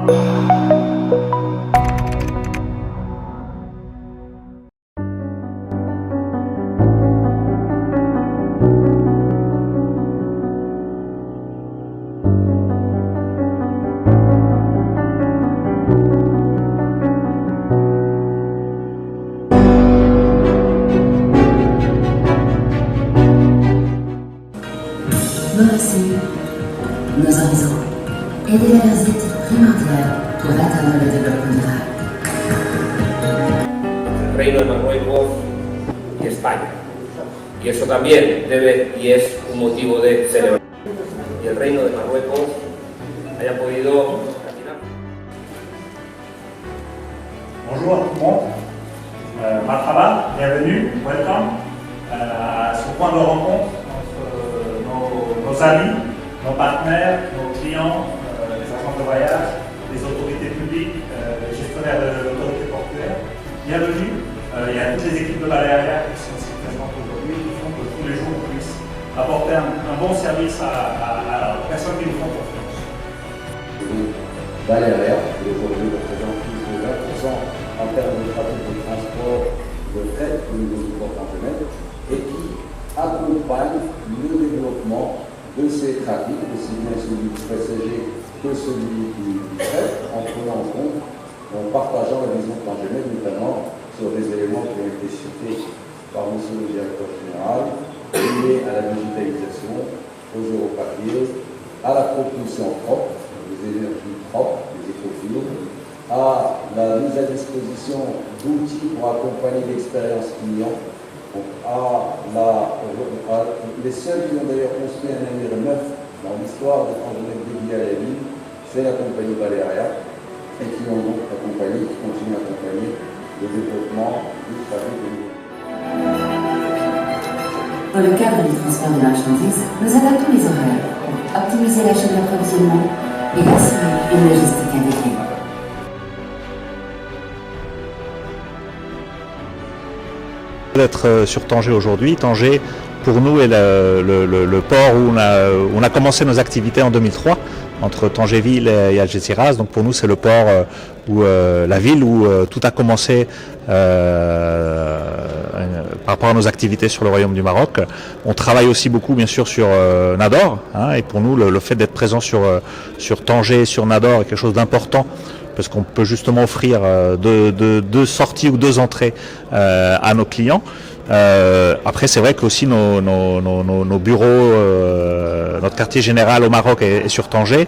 Nos récits, nos horizons et des visites primordiales pour atteindre le développement durable. El Reino de Marruecos y España. Y eso también debe y es un motivo de celebración. Y el Reino de Marruecos haya podido... Bonjour à tout le monde, marhaba, bienvenue, welcome à ce point de rencontre entre nos amis, nos partenaires, nos clients, les agences de voyage, les autorités publiques, les gestionnaires de l'autorité portuaire. Bienvenue, il y a toutes les équipes de Balearia qui sont aussi présentes aujourd'hui, qui font que tous les jours on puisse apporter un bon service aux personnes qui nous font confiance. Balearia, qui aujourd'hui représente plus de 20% en termes de trafic de transport de fret au niveau du port d'Angenève et qui accompagne le développement de ces trafics, aussi bien celui du passager que celui du fret, en prenant en compte, en partageant la vision d'Angenève, notamment sur des éléments qui ont été cités par M. le directeur général, liés à la digitalisation, aux europapiers, à la propulsion propre, les énergies propres, les écofuels, à la mise à disposition d'outils pour accompagner l'expérience client, les seuls qui ont d'ailleurs construit un navire neuf dans l'histoire de Angenève dédié à la ligne, c'est la compagnie Balearia, et qui ont donc accompagné, qui continuent à accompagner le développement du trafic de ligne. Dans le cadre du transfert de marchandises, nous adaptons les horaires pour optimiser la chaîne d'approvisionnement et assurer une logistique intégrée. D'être sur Tanger aujourd'hui. Tanger, pour nous, est le port où on a commencé nos activités en 2003, entre Tanger-Ville et Algeciras. Donc pour nous, c'est le port la ville où tout a commencé par rapport à nos activités sur le Royaume du Maroc. On travaille aussi beaucoup, bien sûr, sur Nador. Et pour nous, le fait d'être présent sur Tanger, sur Nador est quelque chose d'important, parce qu'on peut justement offrir deux sorties ou deux entrées à nos clients. Après, c'est vrai qu'aussi nos bureaux, notre quartier général au Maroc est sur Tanger.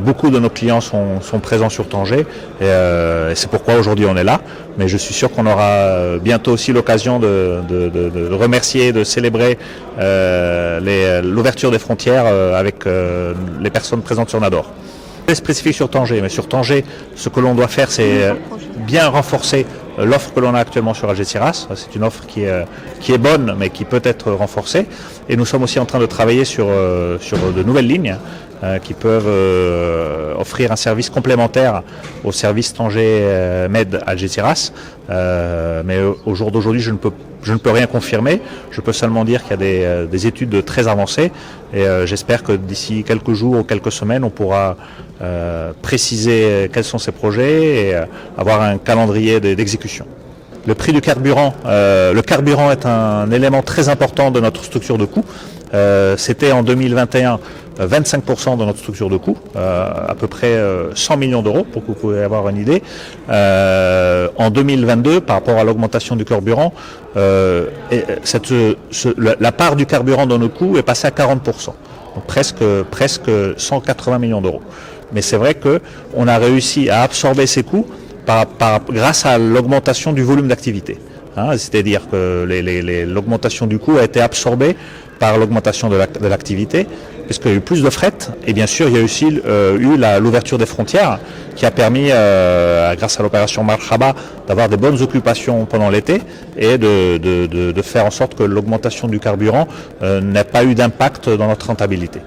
Beaucoup de nos clients sont présents sur Tanger, et c'est pourquoi aujourd'hui on est là. Mais je suis sûr qu'on aura bientôt aussi l'occasion de remercier, de célébrer l'ouverture des frontières avec les personnes présentes sur Nador. Spécifique sur Tanger, mais sur Tanger, ce que l'on doit faire, c'est bien renforcer l'offre que l'on a actuellement sur Algeciras. C'est une offre qui est bonne, mais qui peut être renforcée. Et nous sommes aussi en train de travailler sur de nouvelles lignes qui peuvent offrir un service complémentaire au service Tanger Med Algeciras. Mais au jour d'aujourd'hui, je ne peux rien confirmer. Je peux seulement dire qu'il y a des études très avancées, et j'espère que d'ici quelques jours ou quelques semaines, on pourra préciser quels sont ces projets et avoir un calendrier d'exécution. Le prix du carburant. Le carburant est un élément très important de notre structure de coût. C'était en 2021 25% de notre structure de coût, à peu près 100 millions d'euros, pour que vous puissiez avoir une idée. En 2022, par rapport à l'augmentation du carburant, la part du carburant dans nos coûts est passée à 40%, donc presque 180 millions d'euros. Mais c'est vrai qu'on a réussi à absorber ces coûts grâce à l'augmentation du volume d'activité. C'est-à-dire que l'augmentation du coût a été absorbée par l'augmentation de l'activité, puisqu'il y a eu plus de fret, et bien sûr il y a aussi l'ouverture des frontières qui a permis, grâce à l'opération Marhaba, d'avoir des bonnes occupations pendant l'été et de faire en sorte que l'augmentation du carburant n'ait pas eu d'impact dans notre rentabilité.